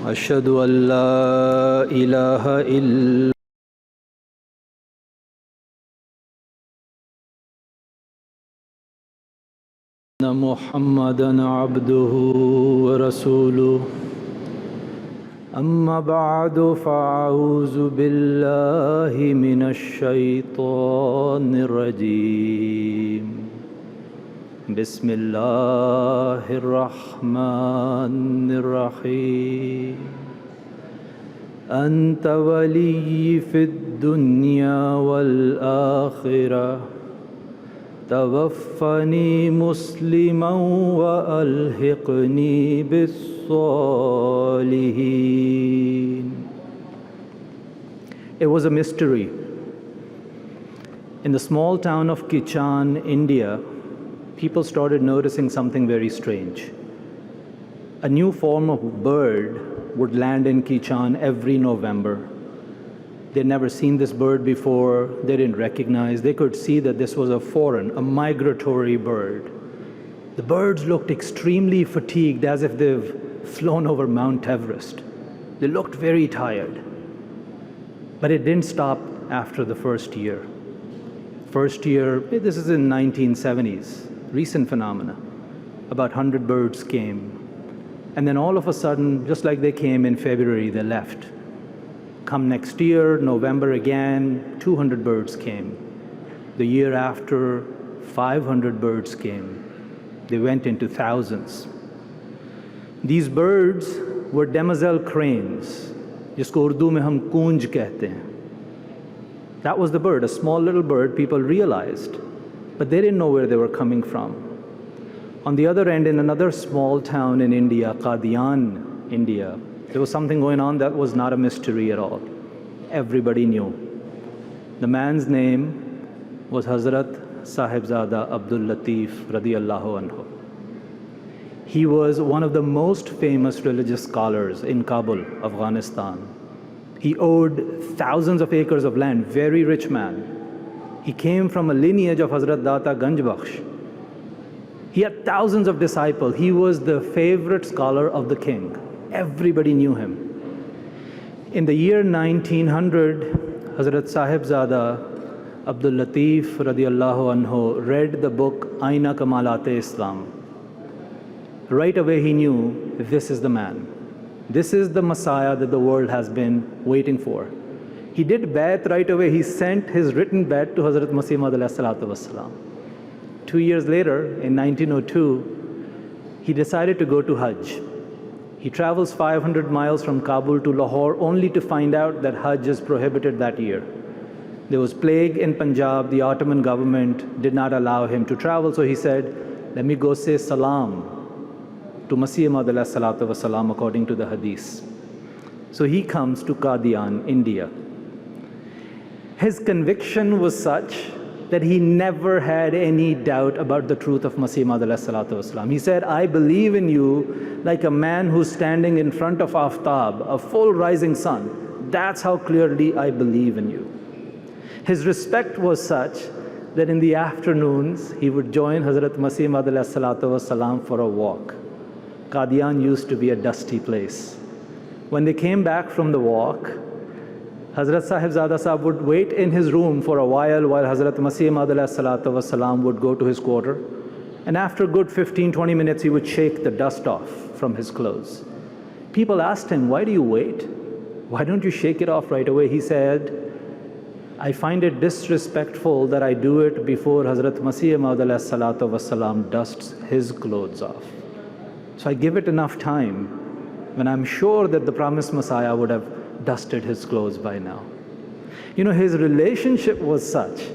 أشهد أن لا إله إلا محمدًا عبده ورسوله أما بعد فأعوذ بالله من الشيطان الرجيم بسم الله الرحمن الرحيم أنت ولي في الدنيا والآخرة توفني مسلما وألحقني بالصالحين. It was a mystery. In the small town of Kichan, India, people started noticing something very strange. A new form of bird would land in Kichan every November. They'd never seen this bird before. They didn't recognize. They could see that this was a foreign, a migratory bird. The birds looked extremely fatigued, as if they've flown over Mount Everest. They looked very tired. But it didn't stop after the first year. First year, this is in 1970s, recent phenomena. About 100 birds came. And then all of a sudden, just like they came in February, they left. Come next year, November again, 200 birds came. The year after, 500 birds came. They went into thousands. These birds were demoiselle cranes, जिसको उर्दू में हम कूंज कहते हैं. That was the bird, a small little bird, people realized, but they didn't know where they were coming from. On the other end, in another small town in India, Qadian, India, there was something going on that was not a mystery at all. Everybody knew. The man's name was Hazrat Sahibzada Abdul Lateef radiyallahu anhu. He was one of the most famous religious scholars in Kabul, Afghanistan. He owed thousands of acres of land, very rich man. He came from a lineage of Hazrat Data Ganj Bakhsh. He had thousands of disciples. He was the favorite scholar of the king. Everybody knew him. In the year 1900, Hazrat Sahibzada Abdul Lateef radiyallahu anhu read the book Aina Kamalat-e Islam. Right away he knew this is the man. This is the Messiah that the world has been waiting for. He did Bai'at right away. He sent his written Bai'at to Hazrat Masih Maud alayhi salatu wassalam. 2 years later, in 1902, he decided to go to Hajj. He travels 500 miles from Kabul to Lahore only to find out that Hajj is prohibited that year. There was plague in Punjab. The Ottoman government did not allow him to travel, so he said, let me go say salam to Masih Maud alayhi salatu wasalam according to the hadith. So he comes to Qadian, India. His conviction was such that he never had any doubt about the truth of Masih Maud alayhi salatu wasalam. He said, I believe in you like a man who's standing in front of Aftab, a full rising sun. That's how clearly I believe in you. His respect was such that in the afternoons, he would join Hazrat Masih Maud alayhi salatu wasalam for a walk. Qadian used to be a dusty place. When they came back from the walk, Hazrat Sahibzada Sahib would wait in his room for a while Hazrat Masih Maud alayhi salatu wasalam would go to his quarter. And after a good 15-20 minutes, he would shake the dust off from his clothes. People asked him, why do you wait? Why don't you shake it off right away? He said, I find it disrespectful that I do it before Hazrat Masih Maud alayhi salatu wasalam dusts his clothes off. So I give it enough time when I'm sure that the promised Messiah would have dusted his clothes by now. You know, his relationship was such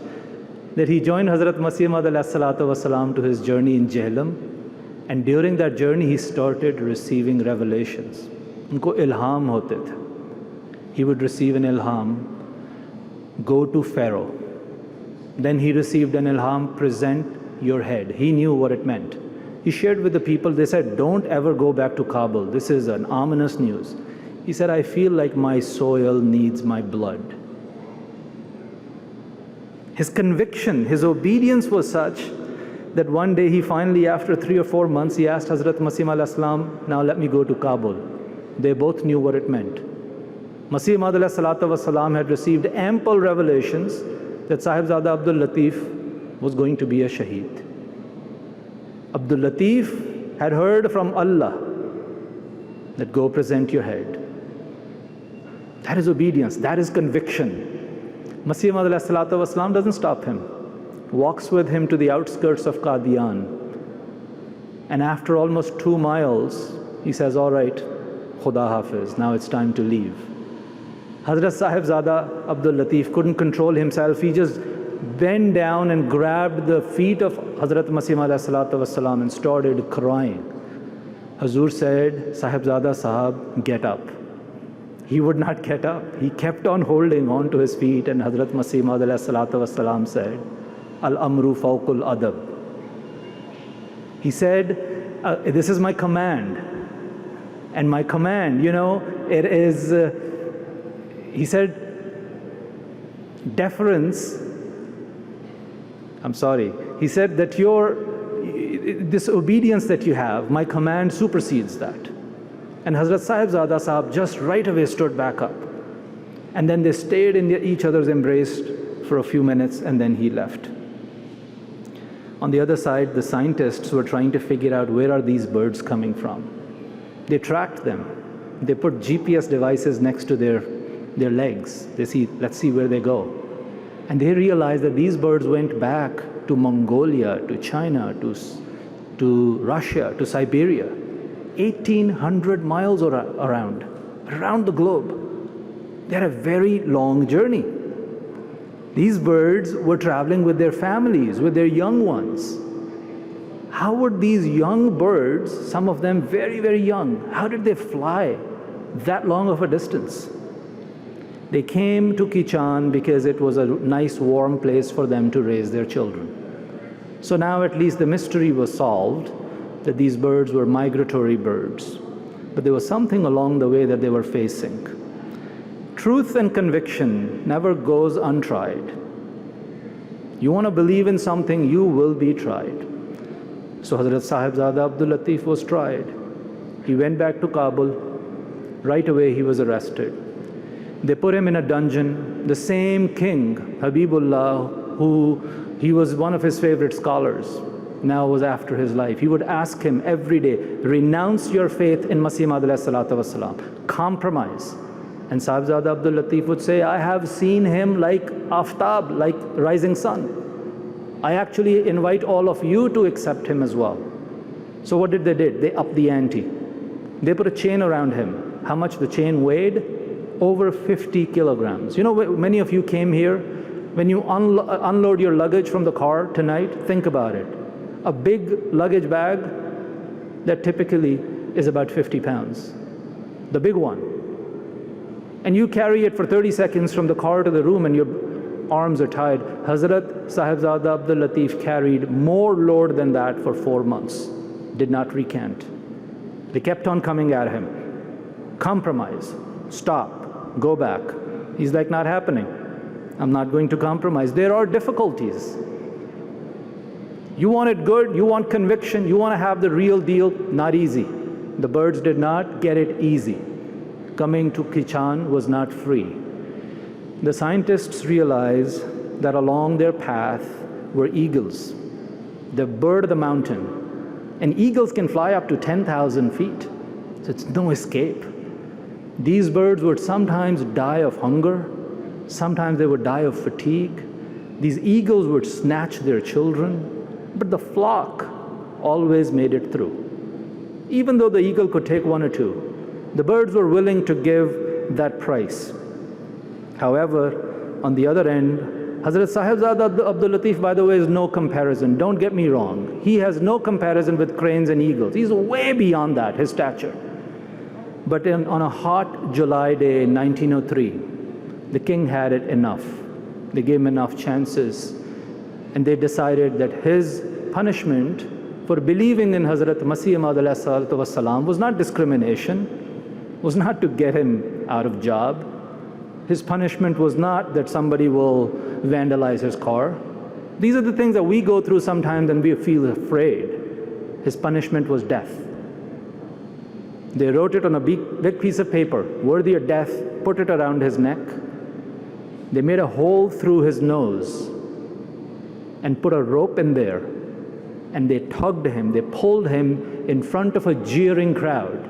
that he joined Hazrat Masih Maud alayhi salatu wasalam to his journey in Jehlam, and during that journey he started receiving revelations. Unko ilham hote the. He would receive an ilham, go to Pharaoh. Then he received an ilham, present your head. He knew what it meant. He shared with the people, they said, don't ever go back to Kabul. This is an ominous news. He said, I feel like my soil needs my blood. His conviction, his obedience was such that one day he finally, after 3 or 4 months, he asked Hazrat Masih alayhi salam, now let me go to Kabul. They both knew what it meant. Masih Maud ﷺ had received ample revelations that Sahibzada Abdul Lateef was going to be a Shaheed. Abdul Lateef had heard from Allah that go present your head. That is obedience, that is conviction. Masih Maud ﷺ doesn't stop him, walks with him to the outskirts of Qadian. And after almost 2 miles, he says, all right, Khuda Hafiz, now it's time to leave. Hazrat Sahibzada Abdul Lateef couldn't control himself. He just bent down and grabbed the feet of Hazrat Masih Maud ﷺ and started crying. Hazur said, Sahibzada Sahab, get up. He would not get up. He kept on holding on to his feet, and Hazrat Masih Maud ﷺ said, Al-amru fawqul adab. He said, this is my command. And my command, it is, he said, deference. I'm sorry. He said that this obedience that you have, my command supersedes that. And Hazrat Sahibzada Sahab just right away stood back up. And then they stayed in each other's embrace for a few minutes, and then he left. On the other side, the scientists were trying to figure out where are these birds coming from. They tracked them. They put GPS devices next to their legs. Let's see where they go. And they realized that these birds went back to Mongolia, to China, to Russia, to Siberia. 1,800 miles around the globe. They had a very long journey. These birds were traveling with their families, with their young ones. How would these young birds, some of them very, very young, how did they fly that long of a distance? They came to Kichan because it was a nice warm place for them to raise their children. So now at least the mystery was solved that these birds were migratory birds. But there was something along the way that they were facing. Truth and conviction never goes untried. You want to believe in something, you will be tried. So Hazrat Sahibzada Abdul Lateef was tried. He went back to Kabul. Right away he was arrested. They put him in a dungeon. The same king, Habibullah, who he was one of his favorite scholars, now was after his life. He would ask him every day, renounce your faith in Masih Maud ﷺ, compromise. And Sahibzada Abdul Lateef would say, I have seen him like aftab, like rising sun. I actually invite all of you to accept him as well. So what did they do? They upped the ante. They put a chain around him. How much the chain weighed? Over 50 kilograms. Many of you came here. When you unload your luggage from the car tonight, think about it. A big luggage bag that typically is about 50 pounds. The big one. And you carry it for 30 seconds from the car to the room and your arms are tied. Hazrat Sahibzada Abdul Lateef carried more load than that for 4 months. Did not recant. They kept on coming at him. Compromise. Stop. Go back. He's like, not happening. I'm not going to compromise. There are difficulties. You want it good, you want conviction, you want to have the real deal, not easy. The birds did not get it easy. Coming to Kichan was not free. The scientists realized that along their path were eagles, the bird of the mountain. And eagles can fly up to 10,000 feet, so it's no escape. These birds would sometimes die of hunger, sometimes they would die of fatigue. These eagles would snatch their children, but the flock always made it through. Even though the eagle could take 1 or 2, the birds were willing to give that price. However, on the other end, Hazrat Sahibzada Abdul Lateef, by the way, is no comparison. Don't get me wrong. He has no comparison with cranes and eagles. He's way beyond that, his stature. But on a hot July day in 1903, the king had it enough. They gave him enough chances. And they decided that his punishment for believing in Hazrat Masih Maud ﷺ was not discrimination, was not to get him out of job. His punishment was not that somebody will vandalize his car. These are the things that we go through sometimes and we feel afraid. His punishment was death. They wrote it on a big piece of paper, worthy of death, put it around his neck. They made a hole through his nose and put a rope in there, and they tugged him, they pulled him in front of a jeering crowd.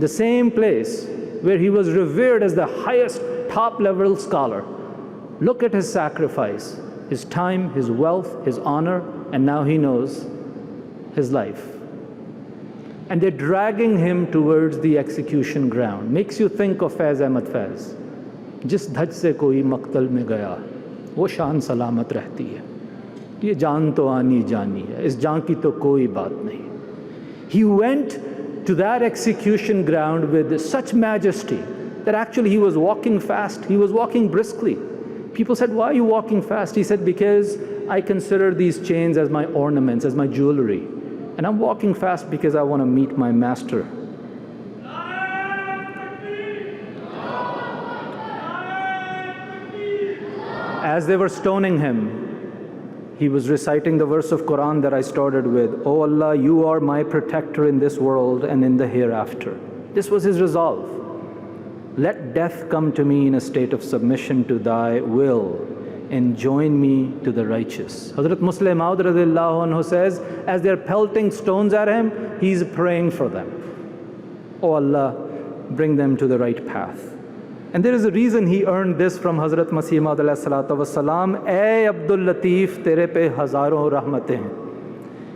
The same place where he was revered as the highest top-level scholar. Look at his sacrifice, his time, his wealth, his honor, and now he knows his life. And they're dragging him towards the execution ground. Makes you think of Faiz Ahmad Faiz. जिस धज से कोई मक्तल में गया वो शान सलामत रहती है, ये जान तो आनी जानी है, इस जान की तो कोई बात नहीं. He went to that execution ground with such majesty that actually he was walking fast, he was walking briskly. People said, why are you walking fast? He said, because I consider these chains as my ornaments, as my jewelry. And I'm walking fast because I want to meet my master. As they were stoning him, he was reciting the verse of Quran that I started with. Oh Allah, you are my protector in this world and in the hereafter. This was his resolve. Let death come to me in a state of submission to thy will and join me to the righteous. Hazrat Muslim Maud radhiyallahu anhu says, as they're pelting stones at him, he's praying for them. Oh Allah, bring them to the right path. And there is a reason he earned this from Hazrat Masih Maud alayhi salatu wassalam. Ay Abdul Lateef, tere pe hazaron rahmatein hain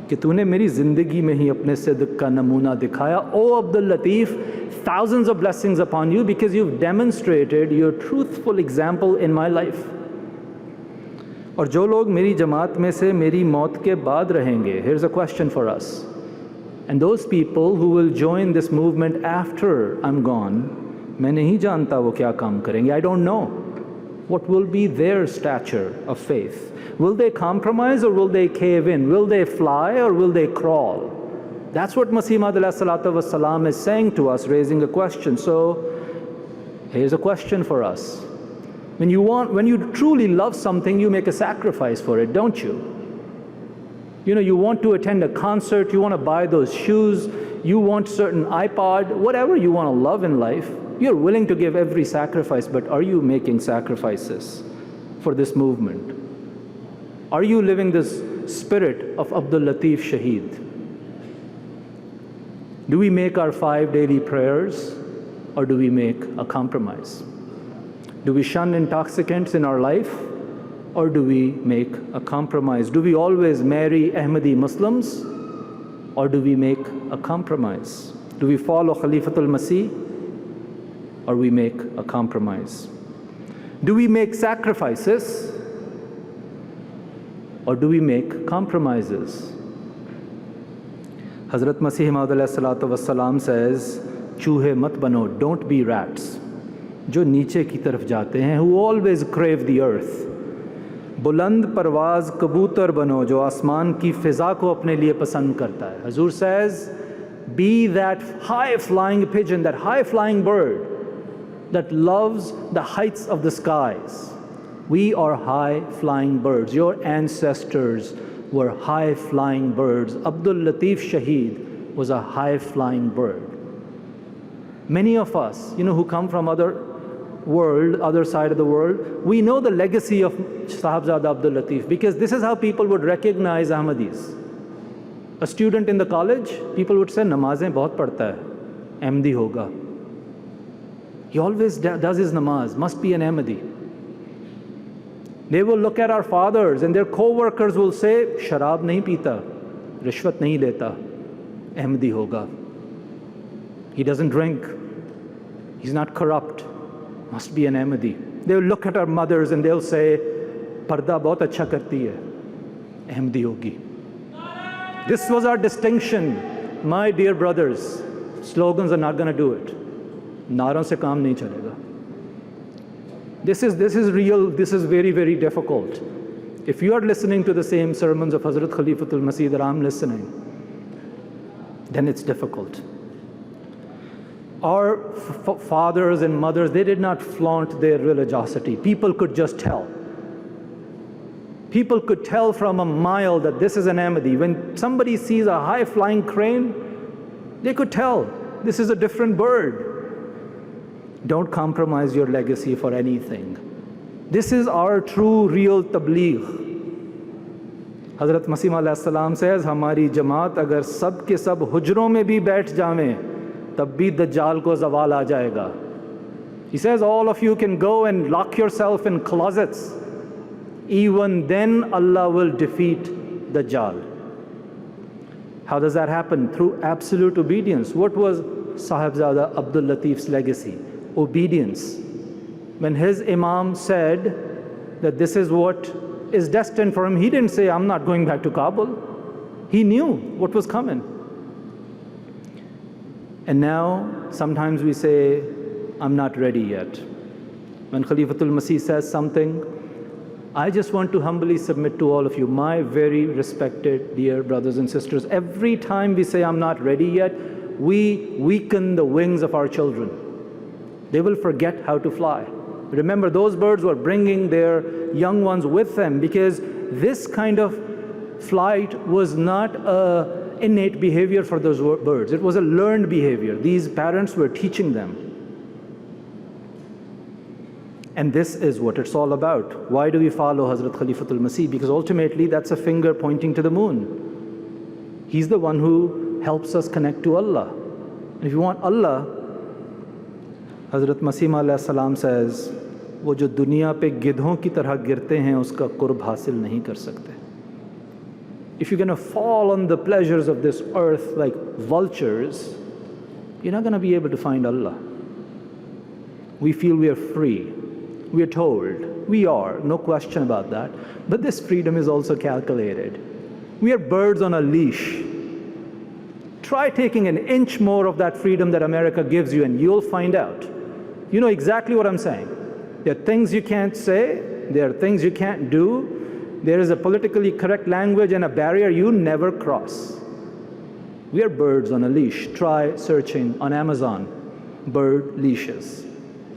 कि तूने मेरी जिंदगी में ही अपने सिद्क का नमूना दिखाया. Oh Abdul Lateef, thousands of blessings upon you because you've demonstrated your truthful example in my life. और जो लोग मेरी जमात में से मेरी मौत के बाद रहेंगे, here's a question for us. And those people who will join this movement after I'm gone, मैं नहीं जानता वो क्या काम करेंगे. I don't know. What will be their stature of faith? Will they compromise or will they cave in? Will they fly or will they crawl? That's what Masih Maud alayhi salatu wassalam is saying to us, raising a question. So here's a question for us. When you truly love something, you make a sacrifice for it, don't you? You know, you want to attend a concert, you want to buy those shoes, you want certain iPod, whatever you want to love in life, you're willing to give every sacrifice, but are you making sacrifices for this movement? Are you living this spirit of Abdul Lateef Shaheed? Do we make our 5 daily prayers, or do we make a compromise? Do we shun intoxicants in our life, or do we make a compromise? Do we always marry Ahmadi Muslims, or do we make a compromise? Do we follow Khalifatul Masih, or we make a compromise? Do we make sacrifices, or do we make compromises? Hazrat Masih Maud alayhi salatu wassalam says, चूहे मत बनो, don't be rats, जो नीचे की तरफ जाते हैं, who always crave the earth. बुलंद परवाज कबूतर बनो, जो आसमान की फिजा को अपने लिए पसंद करता है. Hazur says, be that high flying pigeon, that high flying bird that loves the heights of the skies. We are high flying birds. Your ancestors were high flying birds. Abdul Lateef Shaheed was a high flying bird. Many of us, who come from other side of the world, we know the legacy of Sahibzada Abdul Lateef, because this is how people would recognize Ahmadis. A student in the college, people would say, namazein bahut padhta hai, Ahmadi hoga. He always does his namaz, must be an Ahmadi. They will look at our fathers and their co-workers will say, sharab nahi pita, rishwat nahi leta, Ahmadi hoga. He doesn't drink, he's not corrupt, must be an Ahmadi. They'll look at our mothers and they'll say, parda bahut acha karti hai, Ahmadi hogi. This was our distinction, my dear brothers. Slogans are not going to do it. Naron se kaam nahi chalega. This is real, this is very, very difficult. If you are listening to the same sermons of Hazrat Khalifatul Masih that I'm listening, then it's difficult. Our fathers and mothers, they did not flaunt their religiosity. People could just tell. People could tell from a mile that this is an Ahmadi. When somebody sees a high-flying crane, they could tell This is a different bird. Don't compromise your legacy for anything. This is our true, real tabligh. Hazrat Masih alayhi salam says, हमारी जमात अगर सब के सब हुजरों में भी बैठ जावें, तब भी दज्जाल को ज़वाल आ जाएगा. He says, all of you can go and lock yourself in closets. Even then, Allah will defeat Dajjal. How does that happen? Through absolute obedience. What was Sahibzada Abdul Lateef's legacy? Obedience. When his Imam said that this is what is destined for him, he didn't say, I'm not going back to Kabul. He knew what was coming. And now, sometimes we say, I'm not ready yet. When Khalifatul Masih says something, I just want to humbly submit to all of you, my very respected dear brothers and sisters, every time we say I'm not ready yet, we weaken the wings of our children. They will forget how to fly. Remember, those birds were bringing their young ones with them because this kind of flight was not an innate behavior for those birds. It was a learned behavior. These parents were teaching them. And this is what it's all about. Why do we follow Hazrat Khalifatul Masih? Because ultimately that's a finger pointing to the moon. He's the one who helps us connect to Allah. And if you want Allah, Hazrat Masih alayhi salam says, वो जो दुनिया पे गिद्धों की तरह गिरते हैं उसका कुर्ब हासिल नहीं कर सकते. If you're going to fall on the pleasures of this earth like vultures, you're not going to be able to find Allah. We feel we are free. We are told. We are, no question about that. But this freedom is also calculated. We are birds on a leash. Try taking an inch more of that freedom that America gives you and you'll find out. You know exactly what I'm saying. There are things you can't say. There are things you can't do. There is a politically correct language and a barrier you never cross. We are birds on a leash. Try searching on Amazon, bird leashes.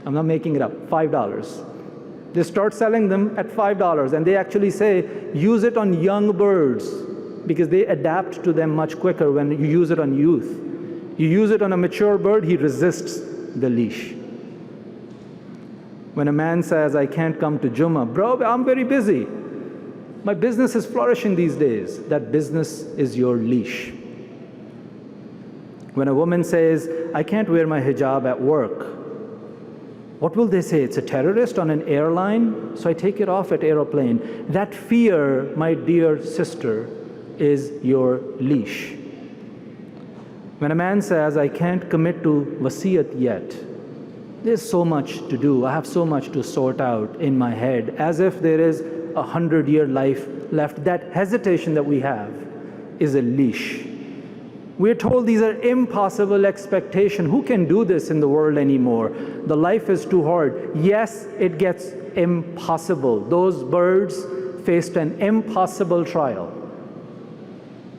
I'm not making it up, $5. They start selling them at $5 and they actually say, use it on young birds because they adapt to them much quicker when you use it on youth. You use it on a mature bird, he resists the leash. When a man says, I can't come to Jummah, bro, I'm very busy. My business is flourishing these days. That business is your leash. When a woman says, I can't wear my hijab at work, what will they say? It's a terrorist on an airline, so I take it off at aeroplane. That fear, my dear sister, is your leash. When a man says, I can't commit to wasiyat yet, there's so much to do. I have so much to sort out in my head, as if there is 100-year life left. That hesitation that we have is a leash. We're told these are impossible expectations. Who can do this in the world anymore? The life is too hard. Yes, it gets impossible. Those birds faced an impossible trial.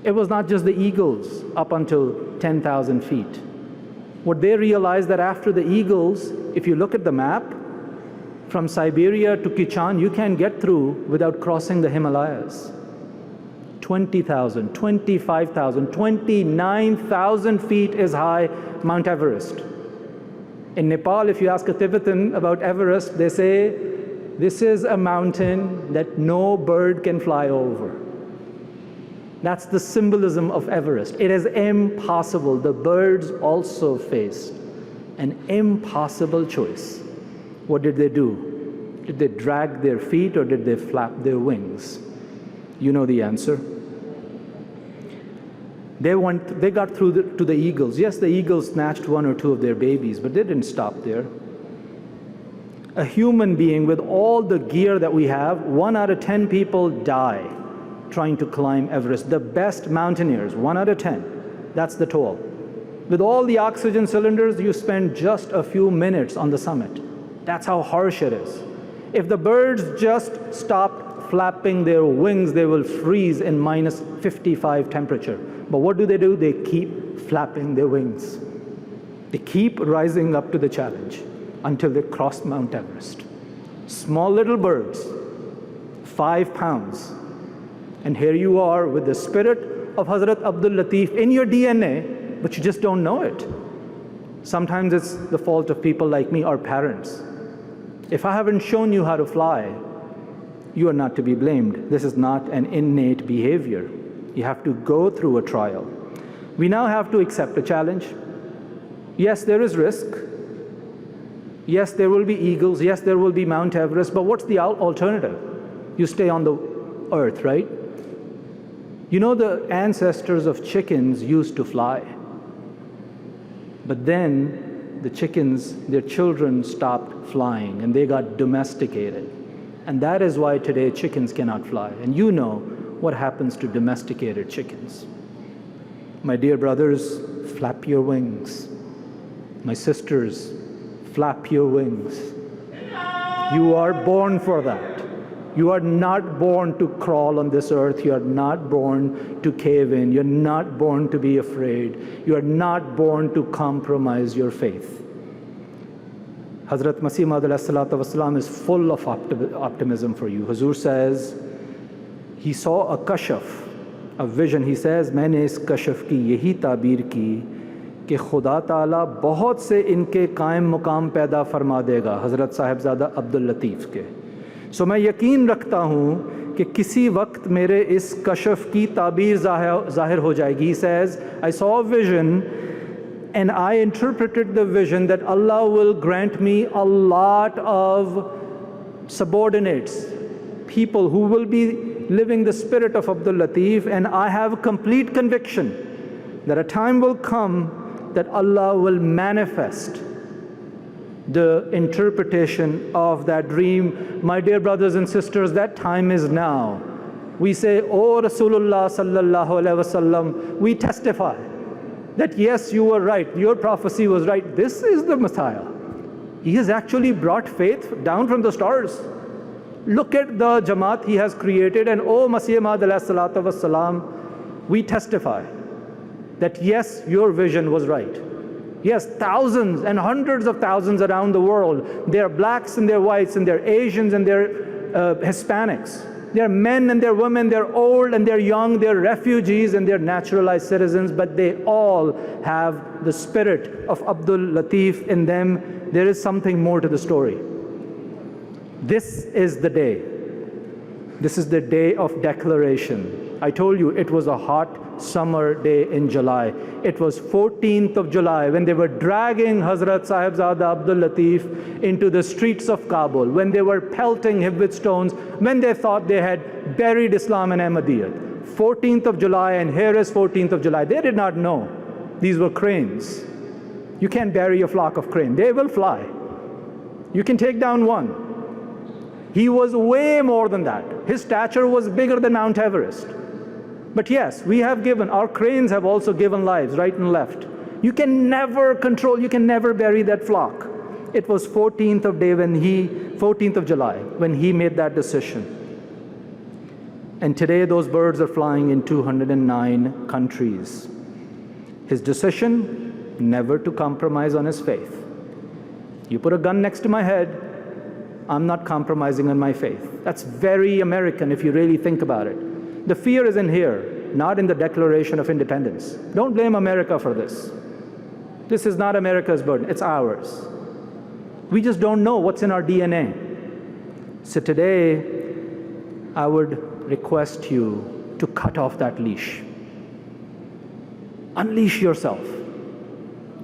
It was not just the eagles up until 10,000 feet. What they realized that after the eagles, if you look at the map, from Siberia to Kichan, you can't get through without crossing the Himalayas. 20,000, 25,000, 29,000 feet is high Mount Everest. In Nepal, if you ask a Tibetan about Everest, they say, this is a mountain that no bird can fly over. That's the symbolism of Everest. It is impossible. The birds also faced an impossible choice. What did they do? Did they drag their feet or did they flap their wings? You know the answer. They got through to the eagles. Yes, the eagles snatched one or two of their babies, but they didn't stop there. A human being with all the gear that we have, 1 out of 10 people die trying to climb Everest. The best mountaineers, 1 out of 10, that's the toll. With all the oxygen cylinders, you spend just a few minutes on the summit. That's how harsh it is. If the birds just stopped flapping their wings, they will freeze in minus 55 temperature. But what do? They keep flapping their wings. They keep rising up to the challenge until they cross Mount Everest. Small little birds, 5 pounds. And here you are with the spirit of Hazrat Abdul Lateef in your DNA, but you just don't know it. Sometimes it's the fault of people like me, our parents. If I haven't shown you how to fly, you are not to be blamed. This is not an innate behavior. You have to go through a trial. We now have to accept a challenge. Yes, there is risk. Yes, there will be eagles. Yes, there will be Mount Everest. But what's the alternative? You stay on the earth, right? You know, the ancestors of chickens used to fly. But then the chickens, their children stopped flying and they got domesticated. And that is why today chickens cannot fly. And you know what happens to domesticated chickens. My dear brothers, flap your wings. My sisters, flap your wings. You are born for that. You are not born to crawl on this earth. You are not born to cave in. You're not born to be afraid. You are not born to compromise your faith. Hazrat Masih Maud ﷺ is full of optimism for you. Hazur says, he saw a kashaf, a vision. He says, मैंने इस कशफ की यही ताबीर की कि खुदा ताला बहुत से इनके कायम मुकाम पैदा फरमा देगा, हज़रत साहिबज़ादा अब्दुल लतीफ़ के. सो मैं यकीन रखता हूँ कि किसी वक्त मेरे इस कशफ की ताबीर ज़ाहिर हो जाएगी. He says, I saw a vision and I interpreted the vision that Allah will grant me a lot of subordinates, people who will be living the spirit of Abdul Lateef, and I have complete conviction that a time will come that Allah will manifest the interpretation of that dream. My dear brothers and sisters, that time is now. We say, "Oh Rasulullah sallallahu alaihi wasallam," we testify that yes, you were right, your prophecy was right. This is the Messiah. He has actually brought faith down from the stars. Look at the Jamaat he has created, and oh Masih Maud alayhi salatu wassalam, we testify that yes, your vision was right. Yes, thousands and hundreds of thousands around the world, they're blacks and they're whites and they're Asians and they're Hispanics. They're men and they're women, they're old and they're young, they're refugees and they're naturalized citizens, but they all have the spirit of Abdul Lateef in them. There is something more to the story. This is the day. This is the day of declaration. I told you it was a hot summer day in July. It was 14th of July when they were dragging Hazrat Sahibzada Abdul Lateef into the streets of Kabul, when they were pelting him with stones, when they thought they had buried Islam and Ahmadiyyat. 14th of July, and here is 14th of July. They did not know. These were cranes. You can't bury a flock of cranes. They will fly. You can take down one. He was way more than that. His stature was bigger than Mount Everest. But yes, we have given, our cranes have also given lives right and left. You can never control, you can never bury that flock. It was 14th of July when he made that decision. And today those birds are flying in 209 countries. His decision, never to compromise on his faith. You put a gun next to my head, I'm not compromising on my faith. That's very American if you really think about it. The fear is in here, not in the Declaration of Independence. Don't blame America for this. This is not America's burden, it's ours. We just don't know what's in our DNA. So today, I would request you to cut off that leash. Unleash yourself.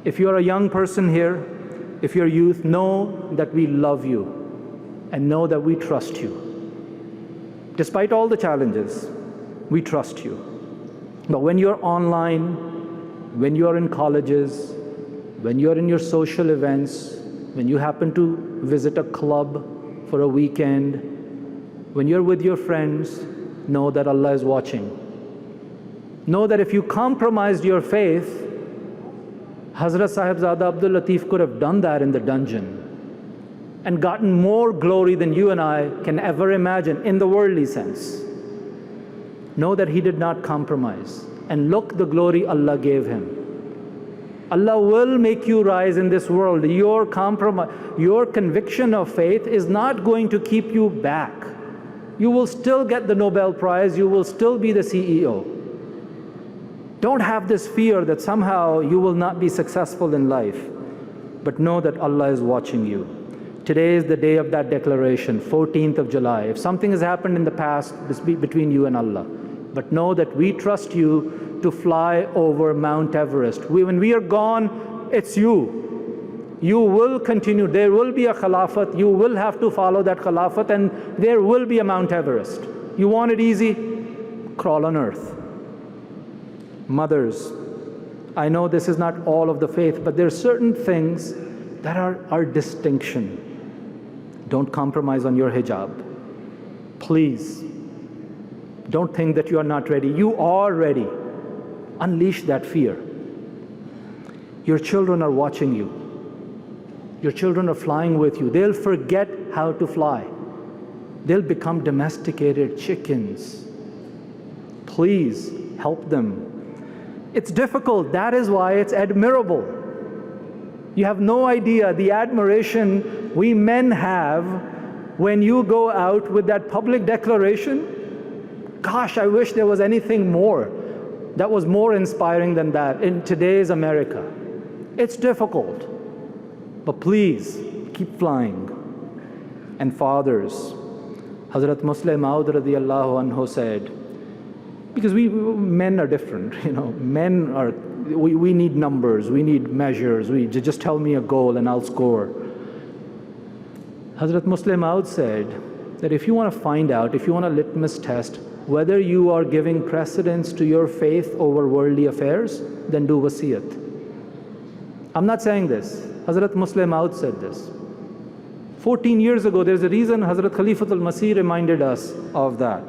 If you're a young person here, if you're youth, know that we love you and know that we trust you. Despite all the challenges, we trust you. But when you're online, when you're in colleges, when you're in your social events, when you happen to visit a club for a weekend, when you're with your friends, know that Allah is watching. Know that if you compromised your faith, Hazrat Sahibzada Abdul Lateef could have done that in the dungeon and gotten more glory than you and I can ever imagine in the worldly sense. Know that he did not compromise. And look the glory Allah gave him. Allah will make you rise in this world. Your conviction of faith is not going to keep you back. You will still get the Nobel Prize. You will still be the CEO. Don't have this fear that somehow you will not be successful in life. but know that Allah is watching you. Today is the day of that declaration, 14th of July. If something has happened in the past, this be between you and Allah. But know that we trust you to fly over Mount Everest. When we are gone, it's you. You will continue. There will be a Khilafat. You will have to follow that Khilafat, and there will be a Mount Everest. You want it easy? Crawl on earth. Mothers, I know this is not all of the faith, but there are certain things that are our distinction. Don't compromise on your hijab. Please. Don't think that you are not ready. You are ready. Unleash that fear. Your children are watching you. Your children are flying with you. They'll forget how to fly. They'll become domesticated chickens. Please help them. It's difficult. That is why it's admirable. You have no idea the admiration we men have when you go out with that public declaration. Gosh, I wish there was anything more that was more inspiring than that in today's America. It's difficult, but please keep flying. And fathers, Hazrat Muslim Maud radiyallahu anhu said, because men are different, men are, we need numbers, we need measures, just tell me a goal and I'll score. Hazrat Muslim Maud said that if you want to find out, if you want a litmus test, whether you are giving precedence to your faith over worldly affairs, then do wasiyat. I'm not saying this. Hazrat Muslim Maud said this. 14 years ago, there's a reason Hazrat Khalifatul Masih reminded us of that.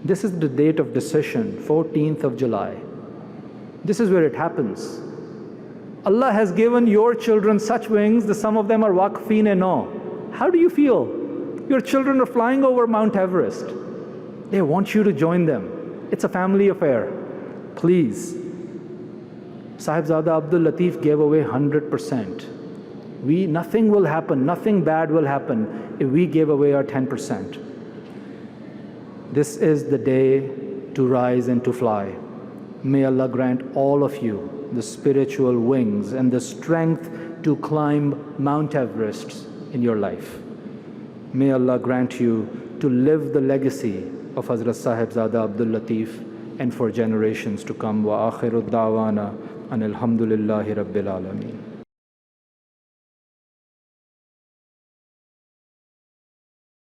This is the date of decision, 14th of July. This is where it happens. Allah has given your children such wings that some of them are waqfeen and all. How do you feel? Your children are flying over Mount Everest. They want you to join them. It's a family affair. Please. Sahibzada Abdul Lateef gave away 100%. Nothing will happen, nothing bad will happen if we gave away our 10%. This is the day to rise and to fly. May Allah grant all of you the spiritual wings and the strength to climb Mount Everest in your life. May Allah grant you to live the legacy of Hazrat Sahibzada Abdul Lateef and for generations to come. Wa akhiru da'wana an alhamdulillahi rabbil alameen.